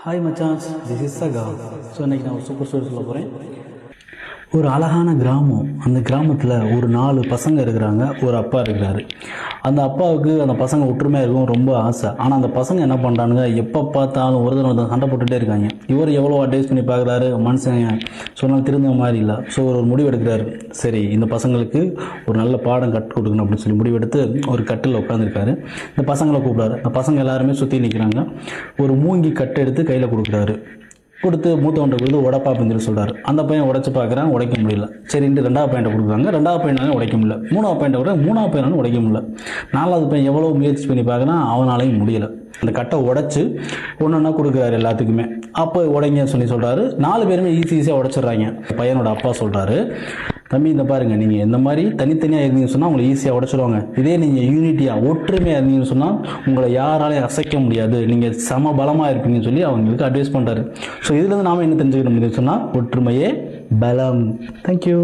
Hi மச்சான்ஸ், this is சகா. So இன்றைக்கி நான் ஒரு சூப்பர் ஸ்டோரி சொல்ல போகிறேன். ஒரு அழகான கிராமம். அந்த கிராமத்தில் ஒரு 4 பசங்க இருக்கிறாங்க, ஒரு அப்பா இருக்கிறாரு. அந்த அப்பாவுக்கு அந்த பசங்க ஒற்றுமையாக இருக்கும் ரொம்ப ஆசை. ஆனால் அந்த பசங்க என்ன பண்ணுறானுங்க, எப்போ பார்த்தாலும் ஒருத்தர் சண்டை போட்டுகிட்டே இருக்காங்க. இவர் எவ்வளோ அட்வைஸ் பண்ணி பார்க்குறாரு, மனுஷன் சொன்னால் திருந்த மாதிரி இல்லை. ஸோ ஒரு முடிவு எடுக்கிறாரு. சரி, இந்த பசங்களுக்கு ஒரு நல்ல பாடம் கற்றுக் கொடுக்கணும் அப்படின்னு சொல்லி முடிவெடுத்து ஒரு கட்டில் உட்காந்துருக்காரு. இந்த பசங்களை கூப்பிடாரு. அந்த பசங்க எல்லாருமே சுற்றி நிற்கிறாங்க. ஒரு மூங்கி கட்டை எடுத்து கையில் கொடுக்குறாரு. கொடுத்து மூத்தவன்ட்ட கொடுத்து உடப்பா அப்படின்னு சொல்லி சொல்கிறார். அந்த பையன் உடைச்சு பார்க்குறான், உடைக்க முடியல. சரின்ட்டு 2வது பையன்ட்ட கொடுக்குறாங்க. 2வது பையனாலும் உடைக்க முடியல. 3வது பையன்ட்ட கூட 3வது பையனாலும் உடைக்க முடியல. 4வது பையன் எவ்வளோ முயற்சி பண்ணி பார்க்குறான், அவனாலையும் முடியலை. அந்த கட்டை உடைச்சு ஒன்றா கொடுக்குறாரு எல்லாத்துக்குமே. அப்போ உடைங்கன்னு சொல்லி சொல்கிறாரு. 4 பேருமே ஈஸியாக உடைச்சிடுறாங்க. பையனோட அப்பா சொல்கிறாரு, தம்பி இந்த பாருங்க, நீங்கள் எந்த மாதிரி தனித்தனியாக இருந்தீங்கன்னு சொன்னால் உங்களை ஈஸியாக உடைச்சிடுவாங்க. இதே நீங்கள் யூனிட்டியாக ஒற்றுமையாக இருந்தீங்கன்னு சொன்னால் உங்களை யாராலையும் அசைக்க முடியாது, நீங்கள் சம பலமாக இருப்பீங்கன்னு சொல்லி அவங்களுக்கு அட்வைஸ் பண்ணுறாரு. ஸோ இதுலேருந்து நாம் என்ன தெரிஞ்சுக்கணும் அப்படின்னு சொன்னால், ஒற்றுமையே பலம். தேங்க்யூ.